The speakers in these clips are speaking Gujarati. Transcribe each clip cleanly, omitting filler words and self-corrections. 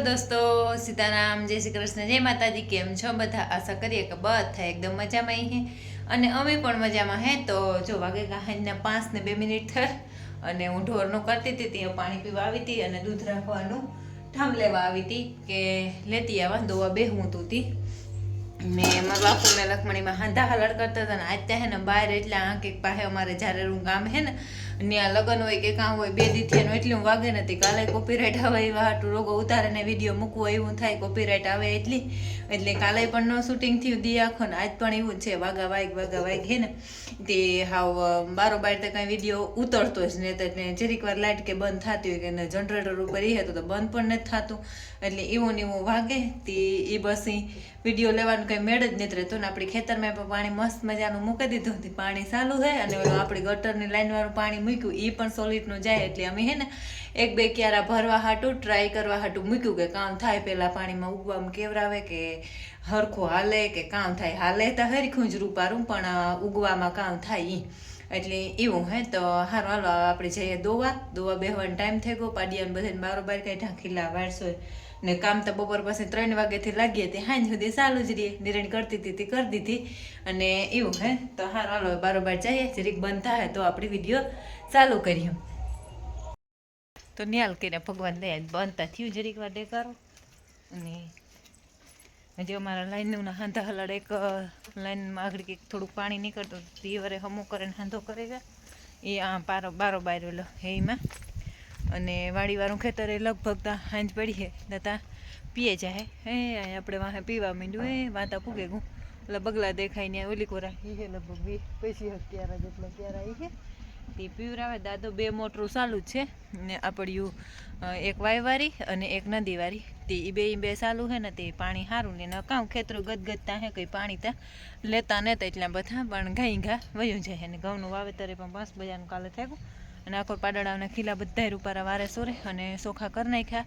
दोस्तों, सीताराम, जय श्री कृष्ण, जय माताजी। केम छो बधा? आशा करिए कि બધા એકદમ મજામાં હે અને અમે પણ મજામાં હે। તો જો વાગે હાંજના 5 ને 2 મિનિટ થઈ અને હું ઢોરનું કરતી હતી, ત્યાં પાણી પીવા આવી હતી અને દૂધ રાખવાનું ઠામ લેવા આવી હતી કે લેતી આવા દોવા બેહવું તું ને મારા બાપુ ને લખમણીમાં હાંધા હલડ કરતા હતા ને આજ ત્યાં હે ને બહાર એટલા આંકે પાસે અમારે જારેરું ગામ હે ને ત્યાં લગ્ન હોય કે કામ હોય 2 દીથી એટલું વાગે નથી। કાલે કોપીરાઇટ આવે એવા હાટું રોગો ઉતારે ને વિડીયો મૂકવો એવું થાય, કોપીરાઇટ આવે એટલે કાલે પણ નો શૂટિંગ થયું દી આખો ને આજ પણ એવું જ છે। વાગા વાગ હે ને તે હાવ બારોબાર તો કાંઈ વિડીયો ઉતરતો જ નહીં, તો જરીક વાર લાઇટ કે બંધ થતી હોય કે જનરેટર ઉપર એ હતું તો બંધ પણ નથી થતું, એટલે એવું ને એવું વાગે તે એ બસ વિડીયો લેવાનું કંઈ મેળ જ નથી રહેતો ને। આપણી ખેતરમાં પણ પાણી મસ્ત મજાનું મૂકી દીધું હતું, પાણી ચાલુ છે અને ઓલું આપણી ગટરની લાઈનવાળું પાણી મૂક્યું એ પણ સોલિડનું જાય, એટલે અમે હે ને 1-2 ક્યારા ભરવા હાટું ટ્રાય કરવા હાટું મૂક્યું કે કામ થાય પહેલાં પાણીમાં ઉગવામાં કેવરાવે કે હરખું હાલે કે કામ થાય। હાલે તો હરખું જ રૂપારું પણ ઉગવામાં કામ થાય એટલે એવું હે। તો હારું હાલો આપણે જઈએ દોવા બેહવાનો ટાઈમ થઈ ગયો, પાડિયાને બધાને બારોબાર કાંઈ ઢાંકીલા વાળસો ને કામ તો બપોર પછી 3 વાગ્યાથી લાગીએ તે સાંજ સુધી ચાલુ જ રહીએ, નિરણ કરતી હતી તે કરી દીધી અને એવું હે। તો હારું હાલો બારોબાર જઈએ, જરીક બંધ થાય તો આપણે વિડીયો ચાલુ કરીએ। તો ન્યાલ કરીને ભગવાન દયા બનતા થયું જરીક વાર દેખારો અને હજી અમારા લાઈનના હાંધા હલાડ એક લાઈનમાં આગળ કંઈક થોડુંક પાણી નીકળતું તે વરે હમું કરીને હાંધો કરે ગયા એ આ બારોબાર ઓલો એમાં અને વાડીવાળું ખેતર એ લગભગ હાંજ પડી છે ત્યાં પીએ જાય હે આપણે વાહે પીવા માંડ્યું એ વાતા પૂગે ગું એટલે બગલા દેખાય ને ઓલી કોરા એ છે લગભગ 20 ક્યારા જેટલા ક્યારા એ છે તે પીવરાવે દાદો 2 મોટરું ચાલુ જ છે ને આપણ્યું એક વાયવારી અને એક નદીવાળી તે એ બે ચાલુ છે ને તે પાણી સારું ને કાં ખેતરો ગદગદતા હે કંઈ પાણી ત્યાં લેતા નહોતા એટલા બધા પણ ઘા વયું જાય અને ઘઉંનું વાવેતરે પણ 5 બજારનું કાલે થઈ ગયું અને આખો પાડડાના ખીલા બધા રૂપારા વારે સોરે અને ચોખા કરી નાખ્યા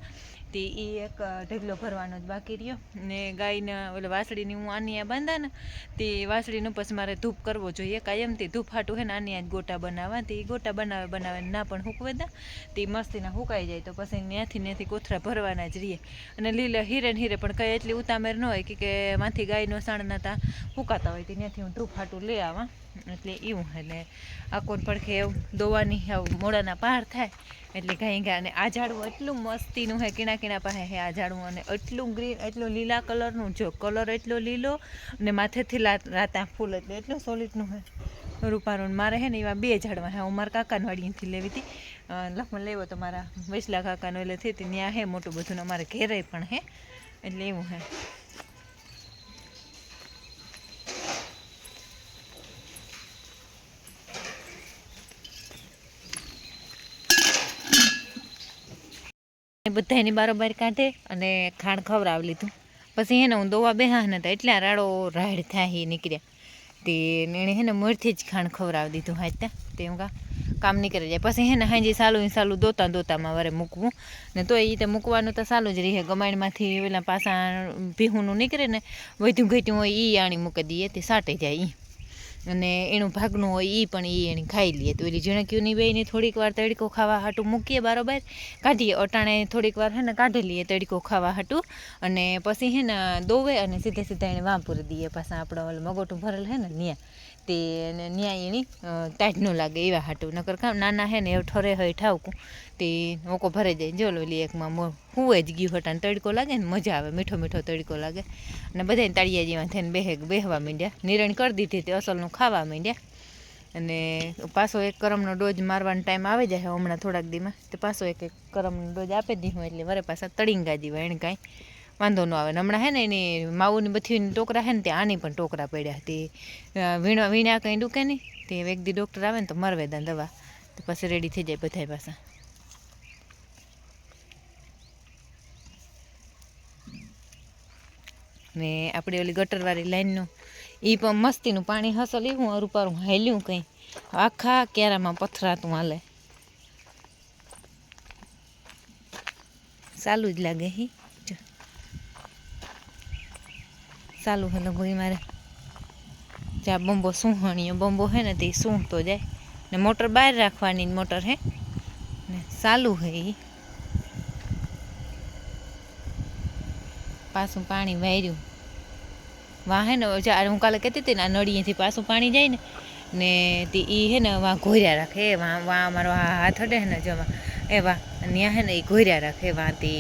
તે એ એક ઢગલો ભરવાનો જ બાકી રહ્યો ને ગાયના ઓલે વાસળીની હું આનિયા બાંધા ને તે વાસળીનું પછી મારે ધૂપ કરવો જોઈએ કાયમથી ધૂપ હાટું છે ને આનિયા જ ગોટા બનાવવા તે ગોટા બનાવે ના પણ હૂકવે દા તે મસ્તીના હુકાઈ જાય તો પછી ત્યાંથી કોથરા ભરવાના જ રહીએ અને લીલા હીરે પણ કંઈ એટલી ઉતામેર ન હોય કે માંથી ગાયનો સાણના તા હુકાતા હોય તે ત્યાંથી હું ધૂપ હાટું લઈ આવા એટલે એવું એટલે આખો પડખે એવું દોવાની મોડાના પાર થાય એટલે ઘા અને આ ઝાડવું એટલું મસ્તીનું હે કીણા પાસે હે આ ઝાડવું અને એટલું ગ્રીન એટલું લીલા કલરનું જો કલર એટલો લીલો અને માથેથી રાતા ફૂલ એટલે એટલું સોલિડનું હે રૂપારું મારે હે ને એવા 2 ઝાડવા હે હું મારા કાકાની વાડીથી લેવી હતી લખમણ લેવો તો મારા વૈસલા કાકાનો એટલે થઈ હતી ત્યાં હે મોટું બધું ને અમારે ઘેરે પણ હે એટલે એવું હે। બધાની બારોબાર કાઢે અને ખાણ ખવડાવી લીધું પછી હે ને હું દોવા બેહા ને તો એટલા રાડ થાય નીકળ્યા તે એને હે ને મોરથી જ ખાણ ખવડાવી દીધું હાજતા તે હું કામ નીકળી જાય પછી હે ને હાજી સાલું દોતામાં વરે મૂકવું ને તો એ તો મૂકવાનું તો સારું જ રહે ગમાણમાંથી પેલા પાછા ભીહુંનું નીકળે ને વધ્યું ઘટ્યું હોય એ આણી મૂકી દઈએ તે સાટે જાય અને એનું ભાગનું હોય એ પણ એને ખાઈ લઈએ તો એલી ઝીણક્યુંની બેયની થોડીક વાર તડકો ખાવા હાટું મૂકીએ બારોબાર કાઢીએ અટાણે થોડીક વાર હે ને કાઢી લઈએ તડકો ખાવા હાટું અને પછી હે ને દોવે અને સીધા એને વાંપુરી દઈએ પાછા આપણે મગોટું ભરેલ હે ને ન્યા તે ન્યાય એની ટાઈટ ન લાગે એવા હાટું નકર કામ નાના હે ને એવું ઠરે હોય ઠાવકું તે ઓકો ભરાઈ જાય જો ઓલી એકમાં હુંએ જ ગયું હટાને તડકો લાગે ને મજા આવે મીઠો તડકો લાગે અને બધાને તાળિયા જેવા થઈને બેહવા માંડ્યા નિરણ કરી દીધી તે અસલનું ખાવા માંડ્યા અને પાછો એક કરમનો ડોઝ મારવાનો ટાઈમ આવી જાય હમણાં થોડાક દીમાં તો પાછો એક કરમનો ડોઝ આપી દીધું એટલે વરે પાછા તળીંગા જેવા એને કાંઈ વાંધો ન આવે ને હમણાં હે ને એની માવુની બથીની ટોકરા હે ને ત્યાં આની પણ ટોકરા પડ્યા હતી વીણા કંઈ ડૂકે નહીં તે એક દી ડૉક્ટર આવે ને તો મરવે દા દવા તો પછી રેડી થઈ જાય બધા પાછા ને આપણે ઓલી ગટરવાળી લાઈનનું એ પણ મસ્તીનું પાણી હસલ એવું અરુપારું હાલ્યું કંઈ આખા ક્યારામાં પથરાતું હાલે ચાલુ જ લાગે હી ચાલુ હે લગભગ મારે જ્યાં બંબો સૂંહણીયો બંબો હે ને તે સૂંહતો જાય ને મોટર બહાર રાખવાની મોટર હે ને ચાલુ હે એ પાછું પાણી વાર્યું વાં હે ને હું કાલે કહેતી હતી ને આ નળીએથી પાછું પાણી જાય ને તે એ હે ને વાં ઘોર્યા રાખે એ વાં અમારો હાથ અડે ને જવા એવા ત્યાં હે ને એ ઘોર્યા રાખે વાં તે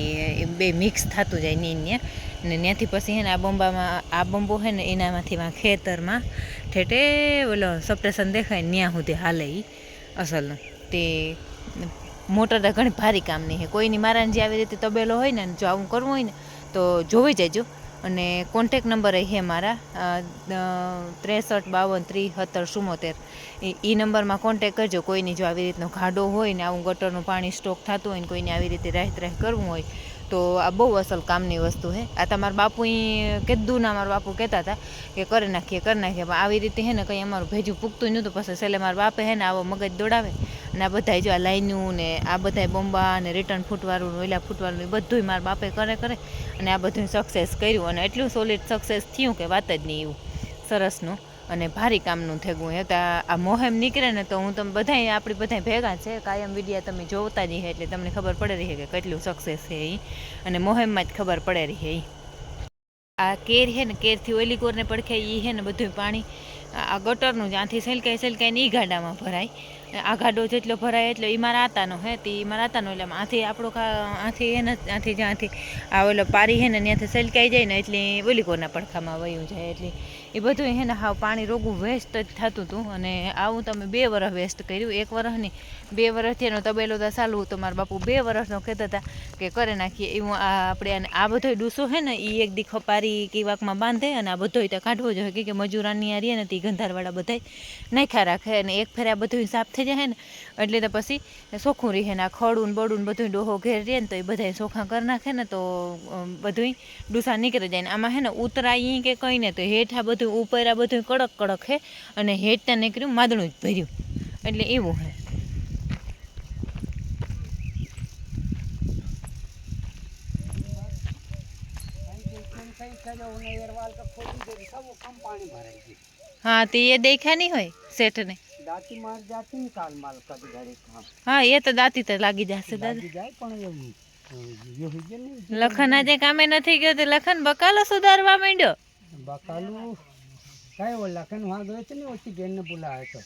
બે મિક્સ થતું જાય ને ત્યાં ને ત્યાંથી પછી હે ને આ બંબો હે ને એનામાંથી વાં ખેતરમાં ઠેઠે ઓલો સપ્ટેશન દેખાય ને ત્યાં સુધી હાલે એ અસલનું તે મોટર તો ઘણી ભારી કામની છે. કોઈની મારાને જે આવી રીતે તબેલો હોય ને જો આવું કરવું હોય ને તો જોઈ જજો. અને કોન્ટેક નંબર છે મારા 63 52 73 74. એ નંબરમાં કોન્ટેક કરજો. કોઈની જો આવી રીતનો ખાડો હોય ને આવું ગટરનું પાણી સ્ટોક થતું હોય ને કોઈને આવી રીતે રાહ કરવું હોય તો આ બહુ અસલ કામની વસ્તુ છે. આ તમારા બાપુ કીધું ના મારા બાપુ કહેતા હતા કે કરી નાખીએ પણ આવી રીતે હે ને કંઈ અમારું ભેજું પૂગતું નહોતું. પછી છેલ્લે મારા બાપે હે ને આવો મગજ દોડાવે અને આ બધા જો આ લાઈનું ને આ બધા બોમ્બા ને રિટર્ન ફૂટવાળું ઓલા ફૂટવાળું એ બધું મારા બાપે કરે અને આ બધું સક્સેસ કર્યું અને એટલું સોલિડ સક્સેસ થયું કે વાત જ નહીં એવું સરસનું અને ભારી કામનું થયું. એ તો આ મોહેમ નીકળે ને તો હું તમે બધાય આપણી બધા ભેગા છે કાયમ વિડીયા તમે જોતા જ એટલે તમને ખબર પડે રહી કે કેટલું સક્સેસ છે એ અને મોહેમમાં જ ખબર પડે રહી એ. આ કેર છે ને કેરથી ઓલી કોરને પડખે એ છે ને બધું પાણી આ ગટરનું જ્યાંથી સલકાય ને એ ગાડામાં ભરાય. આ ગાડો જેટલો ભરાય એટલો એ મારા આતાનો હે તે મારા આતાનો એટલે આથી આપણો આથી હે ને જ્યાંથી આ ઓલો પારી હે ને ત્યાંથી સલકાઈ જાય ને એટલે ઓલી કોરના પડખામાં વયું જાય એટલે એ બધું હે ને હાવ પાણી રોગું વેસ્ટ જ થતું હતું. અને આવું તમે 2 વર્ષ વેસ્ટ કર્યું. 1 વર્ષ નહીં 2 વર્ષથી એનો તબેલો તો ચાલુ તો મારા બાપુ 2 વર્ષનો કહેતા હતા કે કરે નાખીએ એવું. આપણે આ બધો ડૂસો હે ને એ એક દી ખપારી કીવાકમાં બાંધે અને આ બધો ત્યાં કાઢવો જોઈએ કે મજૂરાની આ રહે ને તે ગંધારવાળા બધા નાખ્યા રાખે અને એક ફેર આ બધું સાફ થઈ જાય ને એટલે તો પછી ચોખ્ખું રહે ને આ ખડું બડું બધું ડોહો ઘેર રહે ને તો એ બધા ચોખ્ખા કરી નાખે ને તો બધું ડૂસા નીકળી જાય ને આમાં હે ને ઉતરાય કે કંઈ ને તો હેઠા બધું ઉપર આ બધું કડક હે અને હેઠતા નીકળ્યું માદણું જ ભર્યું એટલે એવું હે. हाँ तो ये देखा नहीं હોય सेठ ने दाती मार जाती ने काल माल कभी घरे काम. हाँ ये तो दाती तो लागी जाશે દાદા જાય પણ એવું યો હી ને લખન આજે કામે નથી ગયો તો લખન બકાલો સુધારવા માંડ્યો. બકાલું કઈ ઓ લખન વહાં ગયો છે ને ઓછી બેન ને બોલાયો તો.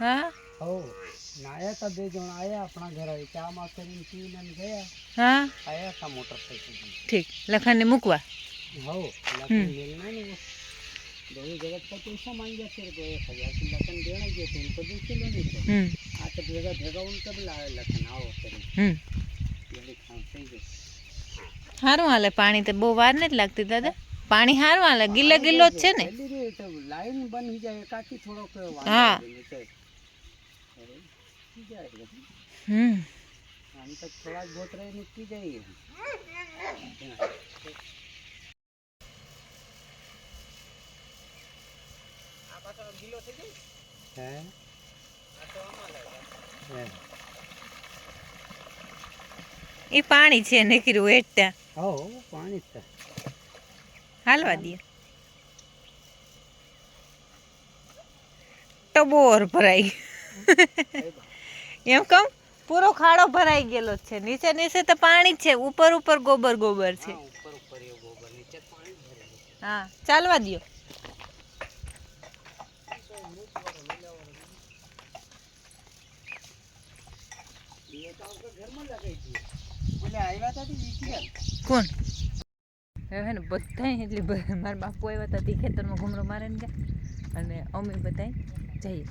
હા હો નાયા તા 2 જણ આયા આપણા ઘરે ચા માં કરીને પીને ગયા. હા આયા તા મોટરસાઇકલ. ઠીક લખન ને મૂકવા. હો લખન મેલના ને दो जगत का पैसा मांग गया तेरे को 1000 की लखन देना गया तो उनको 2 किलो नहीं तो आ तो भेगा उनका भी लावे लखन आओ तेरे ये खान सही है. हारू हाले पानी तो बહુ વાર નથી લાગતી દાદા. પાણી હારું હાલે ગિલ્લો જ છે ને. तो लाइन बन ही जाए काटी थोड़ो के हाँ हम तक थोड़ा बहुत रहे निकल जाएगी. ગિલો થઈ જાય હે આ તો આમાં લાગે એ પાણી છે ને કીરું એટતા. હો પાણી છે હાલવા દે તો બોર ભરાઈ એમ કહું પૂરો ખાડો ભરાઈ ગયેલો છે. નીચે તો પાણી જ છે ઉપર ગોબર છે. ઉપર એ ગોબર નીચે પાણી ભરેલું. હા ચાલવા દો. કોણ હવે ને બધા એટલે મારા બાપુ આવ્યા હતા તે ખેતરમાં ઘૂમરો મારે ને ગયા અને અમે બધા જઈએ.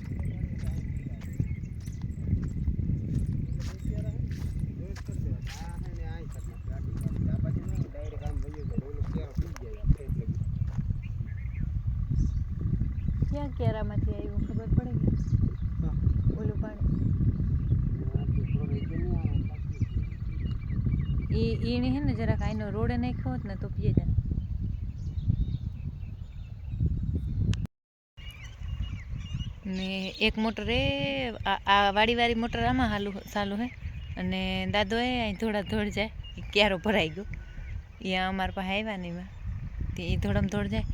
ક્યાં કેરામાંથી આવ્યું ખબર પડે કે ઓલું પાણી એને હે ને જરાક આઈનો રોડે નાખ્યો હોત ને તો પીએ જાય. ને એક મોટર આ વાડી મોટર આમાં ચાલુ હે અને દાદો અહીં ધોડ જાય ક્યારો ભરાઈ ગયો એ અમારા પાસે આવ્યા નહીં એમાં તે એ ધોડ જાય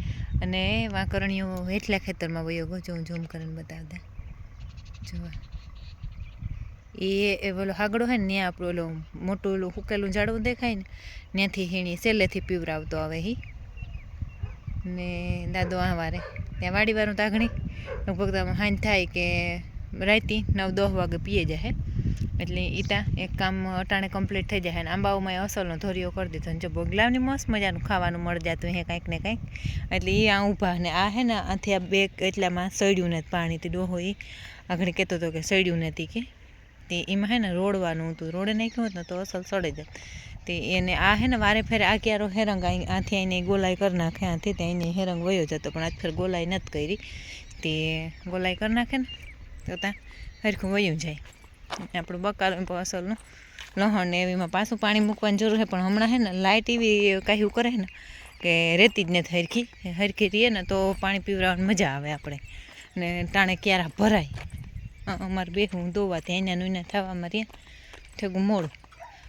અને વાંકરણીઓ હેઠલા ખેતરમાં વયો ગયો. જો ઝૂમ કરીને બતાવતા જોવા એ ઓલો હાગડો હોય ને ત્યાં આપણું ઓલું મોટું ઓલું હુકેલું ઝાડવું દેખાય ને ત્યાંથી હીણી સેલેથી પીવરાવતો આવે હી ને દાદો આવારે ત્યાં વાડીવાળું તાઘણી લગભગ તમે હાંજ થાય કે રાતી 9-10 વાગે પીએ જાય એટલે એ ત્યાં એક કામ અટાણે કમ્પ્લીટ થઈ જાય ને આંબાઓમાં અસલનો ધોરીઓ કરી દીધો ને જો બગલાવની મસ્ત મજાનું ખાવાનું મળી જતું હે કાંઈક ને કાંઈક એટલે એ આ ઊભા ને આ હે ને આથી આ બે એટલામાં સડ્યું ને પાણીથી ડોહો એ આગળ કહેતો હતો કે સડ્યું નથી કે તે એમાં હે ને રોડવાનું હતું રોડે નાખ્યું હોત ને તો અસલ સડે જાય તે એને આ હે ને વારે ફેરે આ ક્યારો હેરંગ આથી આને ગોલાઈ કરી નાખે આથી ત્યાં એને હેરંગ વયો જતો પણ આજ ફેર ગોલાઈ નથી કરી તે ગોલાઈ કરી નાખે ને તો ત્યાં હરખું વયું જાય આપણું બકાલું અસલનું લહણ ને એવીમાં પાછું પાણી મૂકવાની જરૂર છે પણ હમણાં હે ને લાઇટ એવી કાંઈ કરે ને કે રહેતી જ નથી હરખી હરખી રહીએ ને તો પાણી પીવડાવવાની મજા આવે આપણે ને ટાણે ક્યારા ભરાય અમારે બેહું દોવાથી એના એના થવામાં રહ્યા ઠેગું મોડું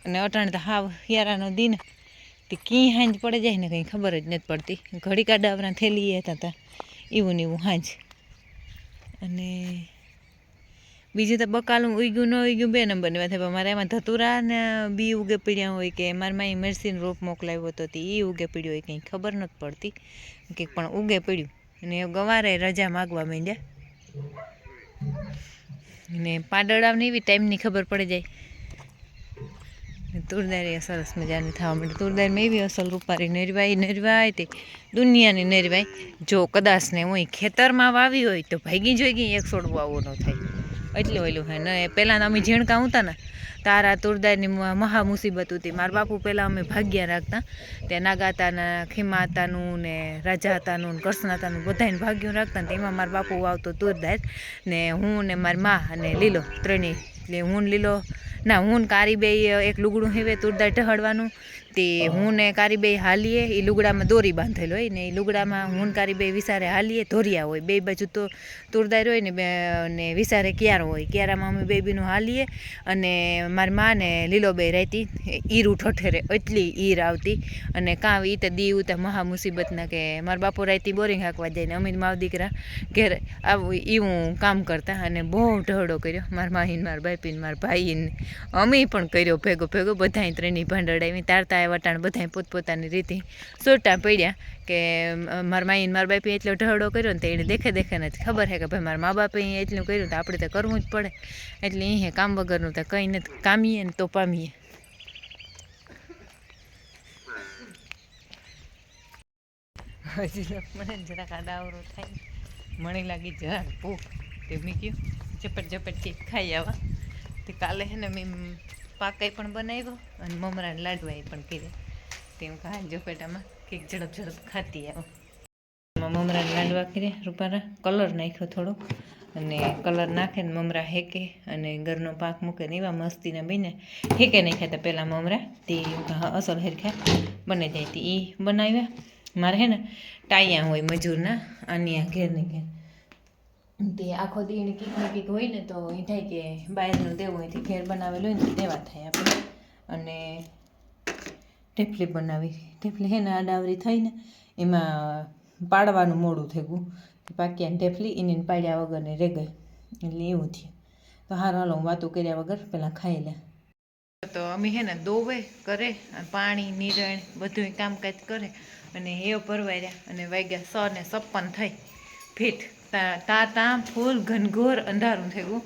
અને અટાણે તો હાવ હિયારાનો દિન તે ક્યાં હાંજ પડે જાય ને કંઈ ખબર જ નથી પડતી ઘડી કાઢાવરા થેલી હતા ત્યાં એવું ને એવું હાંજ અને બીજું તો બકાલું ઉગ્યું ન ઉગ્યું 2 નંબરની વાત પણ મારે એમાં ધતુરા ને બી ઉગે પીડ્યા હોય કે મારા માએ મરસીનો રોપ મોકલાવ્યો હતો તે એ ઉગે પીડ્યો હોય કંઈ ખબર નથી પડતી કે પણ ઉગે પડ્યું અને ગવારે રજા માગવા માંડ્યા ને પાડડાવને એવી ટાઈમની ખબર પડી જાય તુરદારી સરસ મજાની થવા માંડી તુરદારીમાં એવી અસલ રૂપારી નરવાઈ તે દુનિયાની નરવાઈ જો કદાચ ને હું ખેતરમાં વાવી હોય તો ભાગી જોઈ ગઈ એક છોડવો આવો ન થાય એટલે ઓલું હે ને પહેલાં અમે ઝીણકા હતા ને તારા તુરદારની મહા મુસીબત હતી મારા બાપુ પહેલાં અમે ભાગ્યા રાખતા તે નાગાતાના ખીમાતાનું ને રાજાતાનું ને કરસનાતાનું બધાને ભાગ્યું રાખતા ને એમાં મારા બાપુ વાવતો તુરદાર ને હું ને મારી મા અને લીલો ત્રણેય એટલે હું લીલો ના હું ને કારીબેય એક લુગડું હેવે તુરદાર ઢહડવાનું તે હું ને કારીબેય હાલીએ એ લુગડામાં દોરી બાંધેલ હોય ને એ લુગડામાં હું ને કારીબેય વિસારે હાલીએ ધોરિયા હોય બે બાજુ તો તુરદાર હોય ને વિસારે ક્યારો હોય ક્યારામાં અમે બે બીનું હાલીએ અને મારી મા ને લીલોબેય રહેતી ઈરું ઠઠેરે એટલી ઈર આવતી અને કાં ઈ તો દી ઉતા મહા મુસીબતના કે મારા બાપુ રાતી બોરિંગ હાંકવા જાય ને અમે માવ દીકરા ઘેર આવું એવું કામ કરતા અને બહુ ઢહડો કર્યો મારા માહીને મારા બાપીને મારા ભાઈને અમે પણ કર્યો ભેગો ભેગો બધાય ત્રણેય ભાંડડાવી તારતા વટાણ બધાય પોતપોતાની રીતે સોટા પડ્યા કે મારા માઈને મારા બાપે એટલો ઢહડો કર્યો ને તો એને દેખે નથી ખબર છે કે ભાઈ મારા મા બાપે એટલું કર્યું તો આપણે તો કરવું જ પડે એટલે અહીં કામ વગરનું તો કંઈ નથી કામીએ ને તો પામીએ હજી મને જરાક આડાવરો થાય મને લાગી જરાક ભૂખ તે મેં કહ્યું ઝપટ ખાઈ આવા તે કાલે હે ને મેં પાકાઈ પણ બનાવ્યો અને મમરાને લાડવા પણ કર્યા તેમ કાં ઝપેટામાં કંઈક ઝડપ ખાતી આવો મમરાને લાડવા કર્યા રૂપારા કલર નાખ્યો થોડો અને કલર નાખે ને મમરા હેકે અને ઘરનો પાક મૂકે ને એવા મસ્તીના બને હેકે નહીં ખાતા પહેલાં મમરા તે અસલ હેરખા બને જાય તે એ બનાવ્યા મારે હે ને ટાયા હોય મજૂરના આની આ ઘેરની ઘેર તે આખો દીને કંઈક હોય ને તો એ થાય કે બહારનું દેવું હોય ઘેર બનાવેલું હોય ને દેવા થાય આપણે અને ઢેફલી બનાવી ઢેફલી હે ને આડાવરી થઈને એમાં પાડવાનું મોડું થઈ ગયું પાક્યાને ઢેફલી એને પાડ્યા વગરને રે ગઈ એટલે એવું થયું તો હારું હાલો હું વાતું કર્યા વગર પહેલાં ખાઈ લે તો અમે હે ને દોવે કરે પાણી નિરણ બધું કામકાજ કરે અને હેવ ભરવાર્યા અને વાગ્યા 6:56 થઈ ફીટ તાં ફૂલ ઘનઘોર અંધારું થઈ ગયું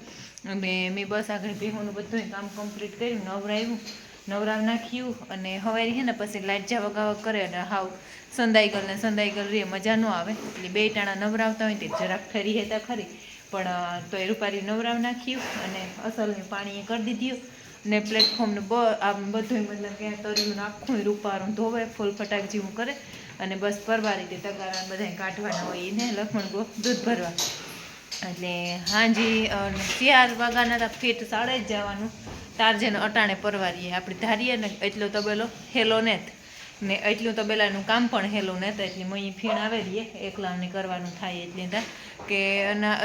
અને મેં બસ આગળ ભેગુંનું બધું કામ કમ્પ્લીટ કર્યું નવરાવ નાખ્યું અને હવારી છે ને પછી લાઇટ જા વગાવવા કરે અને હાવ સંદાઈ ગલ રે મજા ન આવે એટલે 2 ટાણા નવરાવતા હોય તે જરાક ઠરી હતા ખરી પણ તો એ રૂપારી નવરાવ નાખ્યું અને અસલને પાણી કરી દીધું ને પ્લેટફોર્મનું બધું મતલબ કે તર્યું આખું રૂપારું ધોવે ફૂલ ફટાક જેવું કરે અને બસ પરવારી તે તગારા બધા કાઢવાના હોય એને લખમણ દૂધ ભરવા એટલે હાજી 4 વાગ્યાના ફીટ 7:30 જવાનું તાર જેને અટાણે પરવારીએ આપણે ધારીએ ને એટલો તબેલો હેલો ને એટલું તબેલાનું કામ પણ હેલું નહોતું એટલે મય ફીણ આવેલીએ એકલાને કરવાનું થાય એટલે કે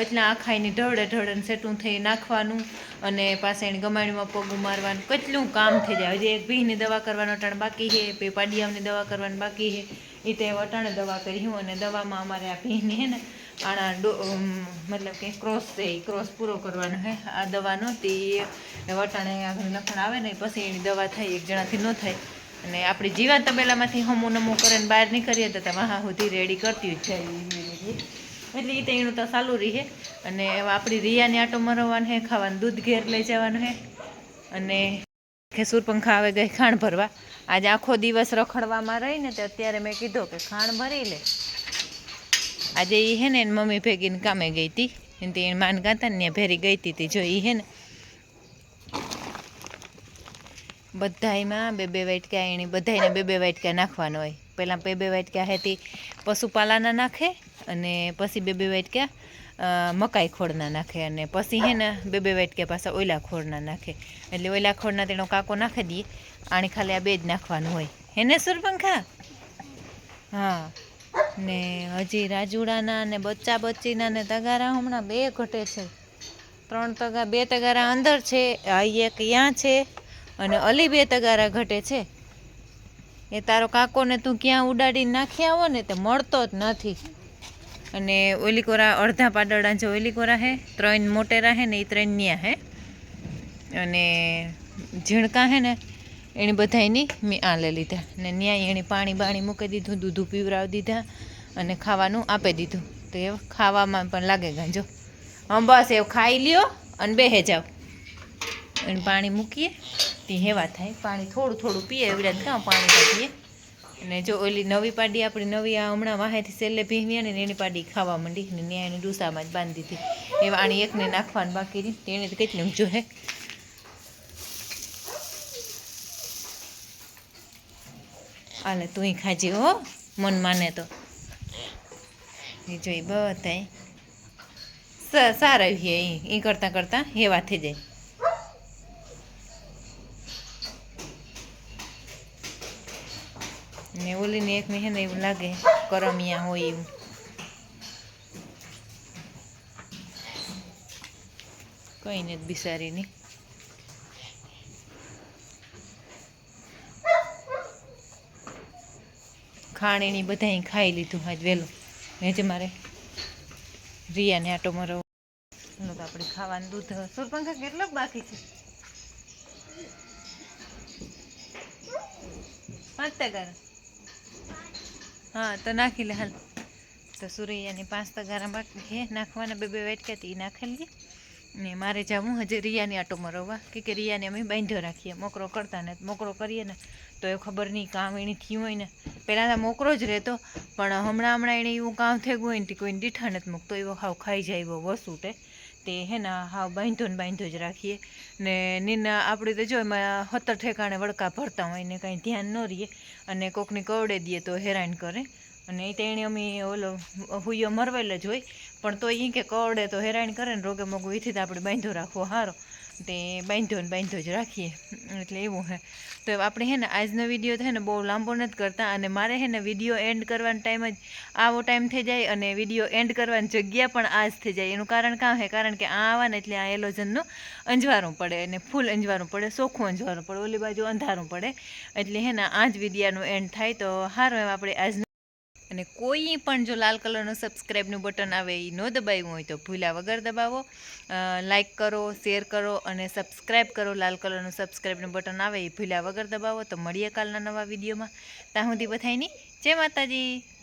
એટલા આખાઈને ઢળે સેટું થઈ નાખવાનું અને પાસે એને ગમાણીમાં પગું મારવાનું કેટલું કામ થઈ જાય હજી એક ભીની દવા કરવાનું અટાણે બાકી છે બે પાડિયાની દવા કરવાની બાકી છે એ તે અટાણે દવા કરી હું અને દવામાં અમારે આ ભીની હે ને આના મતલબ કે ક્રોસ છે એ ક્રોસ પૂરો કરવાનો છે આ દવાનો તે વટાણે આગળ લખણ આવે ને પછી એની દવા થાય, એક જણાથી ન થાય. અને આપણી જીવા તબેલામાંથી હમું નમું કરીને બહાર નીકળીએ તો વાહા સુધી રેડી કરતી જ જાય એટલે એ તો એનું તો ચાલુ રહે. અને આપણી રિયાની આટો મરવાનું છે, ખાવાનું દૂધ ઘેર લઈ જવાનું છે. અને સુરપંખા આવે ગઈ ખાણ ભરવા. આજે આખો દિવસ રખડવામાં રહીને તો અત્યારે મેં કીધું કે ખાણ ભરી લે. આજે એ હે ને એની મમ્મી ભેગીને કામે ગઈ હતી, એને માન ગાતા ને ત્યાં ભેરી ગઈ હતી. જો એ હે ને બધાયમાં બે વાટકા એની બધાને બે વાટકા નાખવાનો હોય. પહેલાં બે વાટકા હતી પશુપાલાના નાખે અને પછી બે વાટકા મકાઈ ખોળના નાખે અને પછી હે ને બે વાટકા પાછા ઓલા ખોળના નાખે. એટલે ઓલા ખોળના તેનો કાકો નાખી દઈએ. આણી ખાલી આ બે જ નાખવાનું હોય હે ને સુરપંખા? હા. ને હજી રાજુડાના ને બચ્ચા બચ્ચીના ને તગારા હમણાં 2 ઘટે છે. 2 તગારા અંદર છે, એક ત્યાં છે અને અલી 2 તગારા ઘટે છે. એ તારો કાકોને તું ક્યાં ઉડાડીને નાખી આવો ને તે મળતો જ નથી. અને ઓલી કોરા અડધા પાડડા જે ઓલી કોરા હે 3 મોટેરા હે ને એ 3 ન્યા હે. અને ઝીણકા હે ને એની બધાયની મેં આ લઈ લીધા ને ન્યાય એની પાણી બાણી મૂકી દીધું, દૂધું પીવરાવી દીધા અને ખાવાનું આપી દીધું. તો એ ખાવામાં પણ લાગે ગાંજો. બસ એવું ખાઈ લ્યો અને બેહે જાઓ. અને પાણી મૂકીએ તે હેવા થાય. પાણી થોડું થોડું પીએ એવી રીતે કાં પાણી કાઢીએ. અને જો ઓલી નવી પાડી આપણી નવી આ હમણાં વાહેથી સેલે ભીંવી ને એની પાડી ખાવા માંડી ને ત્યાં એની ડૂસામાં જ બાંધી દીધી. એવા આણી એકને નાખવાનું બાકી રહી તેને તો કેટલું જો હે. હાલે તું ખાજે હો, મન માને તો. એ જોઈ બધાય સારા છે એ કરતાં કરતાં હેવા થઈ જાય. ને ઓલીને એક હે ને એવું લાગે કરમિયા હોય એવું. કંઈ નથી બિસારીની. ખાણીની બધાય ખાઈ લીધું આજ વહેલું. હે મારે રિયાને આટો મારો તો આપણે ખાવાનું દૂધ સુરપંખા કેટલોક બાકી છે? 5 તગારા. હા તો નાખી લે હાલ. તો સુરૈયાની 5 તગારા બાકી છે નાખવાના, બે વાટકાથી એ નાખી લઈએ. ને મારે જવું હજી રિયાની આટો મરવવા કે રિયાને અમે બાંધ્યો રાખીએ. મોકરો કરતા ને મોકરો કરીએ ને તો એ ખબર નહીં કામ એની થયું હોય ને. પહેલાં તો મોકરો જ રહેતો પણ હમણાં એને એવું કામ થઈ ગયું હોય ને કોઈને દીઠા નથી મૂકતો. એવો હાવ ખાઈ જાય એવો વસૂટે તે હે ને હાવ બાંધો જ રાખીએ. ને નીના આપણે તો જો એમાં 70 ઠેકાણે વડકા ભરતા હોય ને કાંઈ ધ્યાન ન રહીએ અને કોકની કવડે દઈએ તો હેરાન કરે. અને એ તો એને અમે ઓલો હુયો મરવેલ જ હોય પણ તો એ કે કવડે તો હેરાન કરે ને રોગે મોગું એથી તો આપણે બાંધો રાખવો સારો. તે બાંધો જ રાખીએ એટલે એવું હે. તો આપણે હે ને આજનો વિડીયો છે ને બહુ લાંબો નથી કરતા. અને મારે હે ને વિડીયો એન્ડ કરવાનો ટાઈમ જ આવો ટાઈમ થઈ જાય અને વિડીયો એન્ડ કરવાની જગ્યા પણ આ જ થઈ જાય. એનું કારણ કાં છે? કારણ કે આ આવે ને એટલે આ એલોજનનું અંજવારું પડે અને ફૂલ અંજવારું પડે, ચોખ્ખું અંજવારું પડે, ઓલી બાજુ અંધારું પડે. એટલે હે ને આ જ વિડીયાનું એન્ડ થાય તો સારું એમ આપણે આજનું. અને કોઈ પણ જો લાલ કલરનું સબસ્ક્રાઈબનું બટન આવે એ ન દબાવ્યું હોય તો ભૂલ્યા વગર દબાવો. લાઇક કરો, શેર કરો અને સબસ્ક્રાઈબ કરો. લાલ કલરનું સબસ્ક્રાઈબનું બટન આવે એ ભૂલ્યા વગર દબાવો. તો મળીએ કાલના નવા વિડીયોમાં. ત્યાં સુધી બધાયની જય માતાજી.